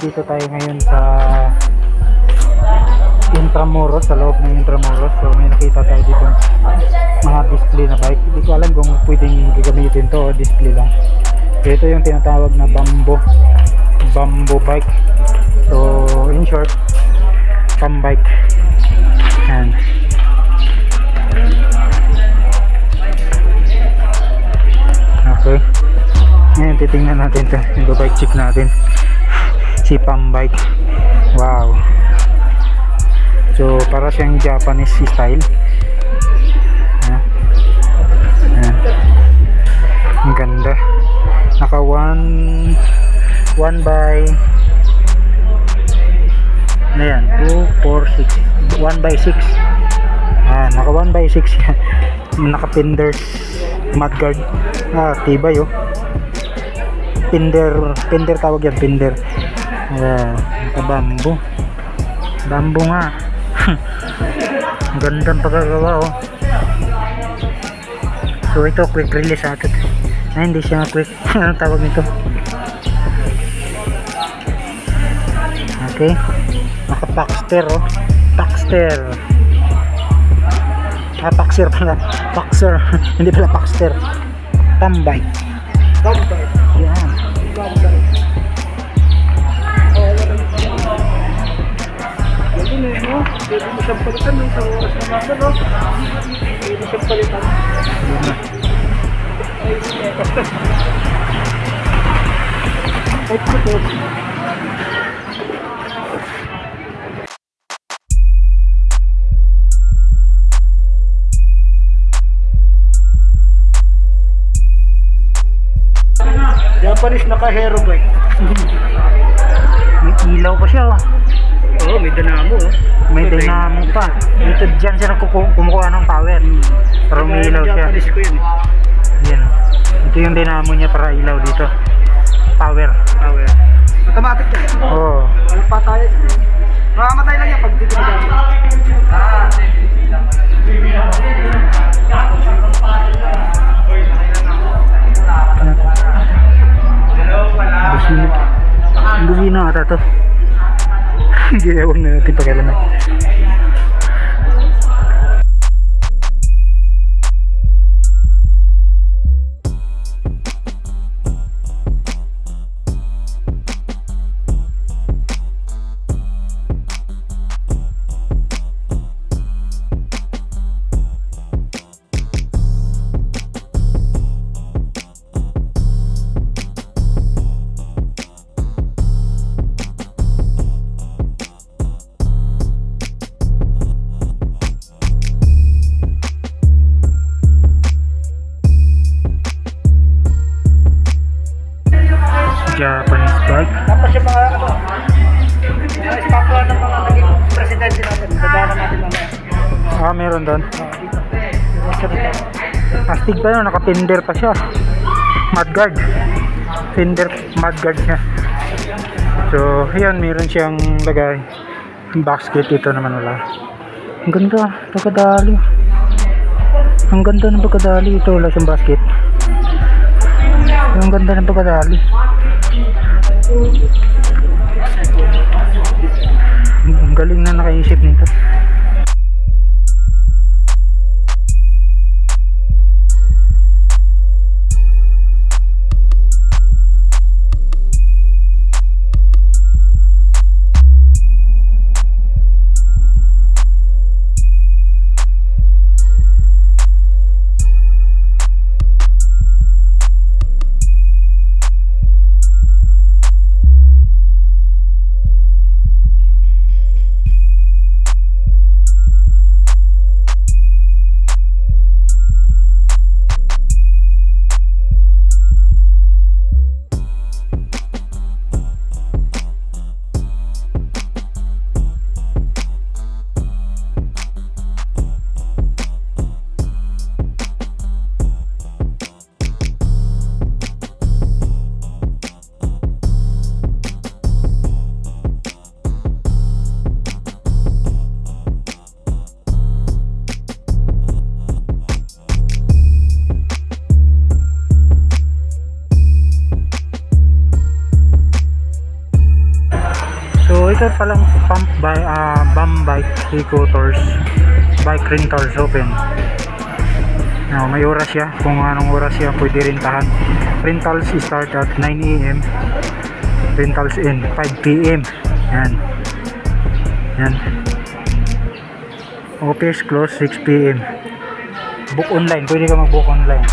Dito tayo ngayon sa Intramuros, sa loob ng Intramuros. So may nakita tayo dito mga display na bike. Hindi ko alam kung pwedeng gagamitin to o display lang. So ito yung tinatawag na bamboo bike. So in short, pump bike. And okay, ngayon titingnan natin ito, yung bike check natin si pump bike. Wow, so para siyang Japanese style. Ang ganda, naka 1 by na yan, 2, 4, 6, 1 by 6. Naka 1 by 6 yan. Naka fenders mudguard. Tibay oh. Fender tawag yan, fender. Naka bamboo nga. Ang gandang pagkagawa oh. So ito quick release atot. Hindi siya quick. Anong tawag nito? Okay, naka Paxter oh. Paxter. Paxer pala. Paxer. Hindi pala Paxter. Pump bike. Yan. Pwede mo siyang palitan sa oras na naman, no? Pwede siyang palitan. Japanese naka-hero bike. May ilaw pa siya oh. Oo, may dynamo oh. May dynamo pa. Dito dyan siya kumukuha ng power. Pero may ilaw siya. Japanese ko yun. Yan. Ito yung dynamo niya para ilaw dito. Power. Automatic yan. Oo. Walang patay. Makamatay lang yan pag dito na dyan. Busina ata to. Ginawag na natin pakialaman. Japanese bike. Tapos yung mga statue ng mga naging presidente natin. Dadaanan natin mamaya. Meron doon. Astig pa yun, naka-fender pa siya. Mudguard. Fender mudguard siya. So, ayan, meron siyang lagay. Basket, ito naman wala. Ang ganda, pagkadali. Ang ganda ng pagkadali. Ito wala siyang basket. Ang ganda ng pagkadali. Ang galing na nakaisip nito. So ito palang Bam Bike Scooters Bike Rentals open. May oras siya, kung anong oras siya pwede rintahan. Rentals start at 9 AM, rentals end 5 PM. Yan. Yan. Office close 6 PM. Book online, pwede ka mag-book online.